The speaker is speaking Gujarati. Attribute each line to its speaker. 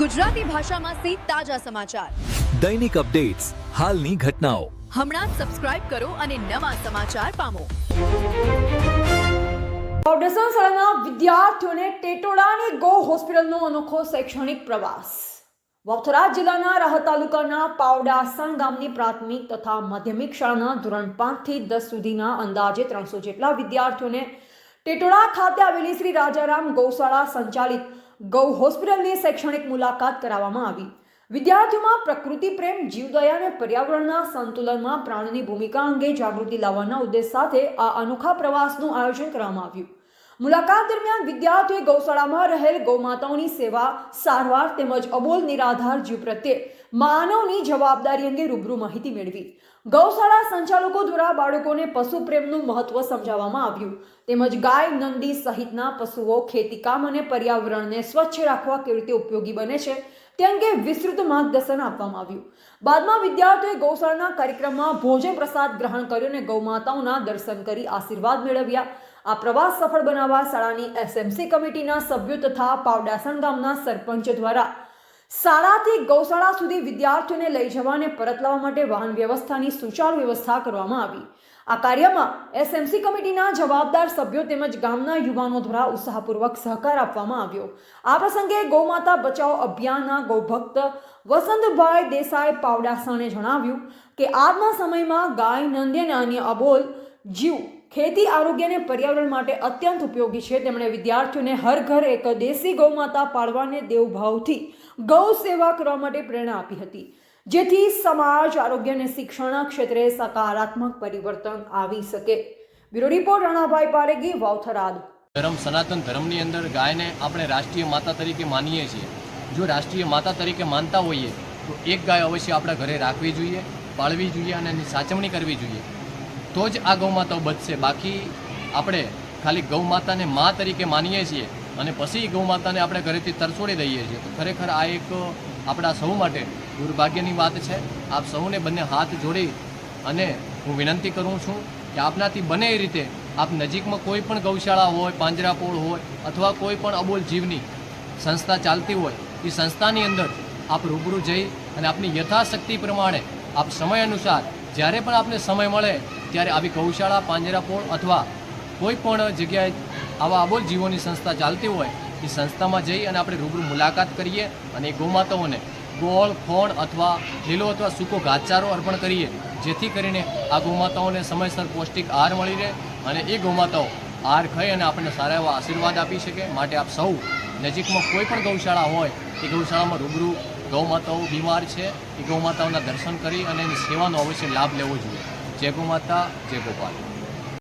Speaker 1: ગુજરાતી ભાષામાં તાજા સમાચાર,
Speaker 2: દૈનિક અપડેટ્સ, હાલની ઘટનાઓ.
Speaker 1: હમણાં જ સબસ્ક્રાઇબ કરો અને નવા સમાચાર પામો.
Speaker 3: ફાઉન્ડેશન શાળાના વિદ્યાર્થીઓને ટેટોડાની ગો હોસ્પિટલનો અનોખો શૈક્ષણિક પ્રવાસ. વાવથરા જિલ્લાના રાહત તાલુકાના પાવડાસણ ગામની પ્રાથમિક તથા માધ્યમિક શાળાના ધોરણ 5 થી 10 સુધીના અંદાજે 300 જેટલા વિદ્યાર્થીઓને ટેટોડા ખાતે આવેલી શ્રી રાજારામ ગૌશાળા સંચાલિત ગૌ હોસ્પિટલની શૈક્ષણિક મુલાકાત કરાવવામાં આવી. વિદ્યાર્થીઓમાં પ્રકૃતિ પ્રેમ, જીવદયા અને પર્યાવરણના સંતુલનમાં પ્રાણની ભૂમિકા અંગે જાગૃતિ લાવવાના ઉદ્દેશ સાથે આ અનોખા પ્રવાસનું આયોજન કરવામાં આવ્યું. મુલાકાત દરમિયાન વિદ્યાર્થીઓએ ગૌશાળામાં રહેલ ગૌમાતાઓની સેવા, સારવાર તેમજ અબોલ નિરાધાર જીવ પ્રત્યે માનવની જવાબદારી અંગે રૂબરૂ માહિતી મેળવી. ગૌશાળા સંચાલકો દ્વારા બાળકોને પશુ પ્રેમનું મહત્વ સમજાવવામાં આવ્યું. તેમજ ગાય, નંદી સહિતના પશુઓ ખેતીકામ અને પર્યાવરણને સ્વચ્છ રાખવા કેવી રીતે ઉપયોગી બને છે તે અંગે વિસ્તૃત માર્ગદર્શન આપવામાં આવ્યું. બાદમાં વિદ્યાર્થીઓએ ગૌશાળાના કાર્યક્રમમાં ભોજન પ્રસાદ ગ્રહણ કર્યો અને ગૌમાતાઓના દર્શન કરી આશીર્વાદ મેળવ્યા. આ પ્રવાસ સફળ બનાવવા શાળાની એસએમસી કમિટીના સભ્યો તથા પાવડાસણ ગામના સરપંચ દ્વારા શાળાથી ગૌશાળા સુધી વિદ્યાર્થીઓને લઈ જવા અને પરત લાવવા માટે વાહન વ્યવસ્થાની સુચારુ વ્યવસ્થા કરવામાં આવી. આ કાર્યમાં એસએમસી કમિટીના જવાબદાર સભ્યો તેમજ ગામના યુવાનો દ્વારા ઉત્સાહપૂર્વક સહકાર આપવામાં આવ્યો. આ પ્રસંગે ગૌમાતા બચાવ અભિયાનના ગૌભક્ત વસંતભાઈ દેસાઈ પાવડાસણે જણાવ્યું કે આજના સમયમાં ગાય, નંદી અને અન્ય અબોલ જીવ ખેતી, આરોગ્ય અને પર્યાવરણ માટે અત્યંત ઉપયોગી છે. તેમણે વિદ્યાર્થીઓને હર ઘર એક દેશી ગૌમાતા પાળવાને દેવભાવથી ગૌ સેવા કરવા માટે પ્રેરણા આપી હતી, જેથી સમાજ, આરોગ્ય અને શિક્ષણ ક્ષેત્રે સકારાત્મક પરિવર્તન આવી શકે. Bureau report Ranabhai Paregi, Vavtharad.
Speaker 4: સનાતન ધર્મની અંદર ગાયને આપણે રાષ્ટ્રીય માતા તરીકે માનીએ છીએ. જો રાષ્ટ્રીય માતા તરીકે માનતા હોઈએ તો એક ગાય અવશ્ય આપણા ઘરે રાખવી જોઈએ, પાળવી જોઈએ અને એની સાચવણી કરવી જોઈએ. તો જ આ ગૌમાતાઓ બચશે. બાકી આપણે ખાલી ગૌમાતાને મા તરીકે માનીએ છીએ અને પછી ગૌમાતાને આપણે ઘરેથી તરછોડી દઈએ છીએ તો ખરેખર આ એક આપણા સૌ માટે દુર્ભાગ્યની વાત છે. આપ સૌને બંને હાથ જોડી અને હું વિનંતી કરું છું કે આપનાથી બને એ રીતે આપ નજીકમાં કોઈ પણ ગૌશાળા હોય, પાંજરાપોળ હોય અથવા કોઈ પણ અબોલ જીવની સંસ્થા ચાલતી હોય એ સંસ્થાની અંદર આપ રૂબરૂ જઈ અને આપની યથાશક્તિ પ્રમાણે આપ સમય અનુસાર જ્યારે પણ આપને સમય મળે ત્યારે આવી ગૌશાળા, પાંજરાપોળ અથવા કોઈ પણ જગ્યાએ આવા અબોલ જીવોની સંસ્થા ચાલતી હોય એ સંસ્થામાં જઈ અને આપણે રૂબરૂ મુલાકાત કરીએ અને એ ગૌમાતાઓને ગોળ, ખોણ અથવા લીલો અથવા સૂકો ઘાસચારો અર્પણ કરીએ, જેથી કરીને આ ગૌમાતાઓને સમયસર પૌષ્ટિક આહાર મળી રહે અને એ ગૌમાતાઓ આહાર ખાઈ અને આપણને સારા એવા આશીર્વાદ આપી શકે. માટે આપ સૌ નજીકમાં કોઈ પણ ગૌશાળા હોય એ ગૌશાળામાં રૂબરૂ ગૌમાતાઓ બીમાર છે એ ગૌમાતાઓના દર્શન કરી અને એની સેવાનો અવશ્ય લાભ લેવો જોઈએ. જય ગૌમાતા, જય ગોપાલ.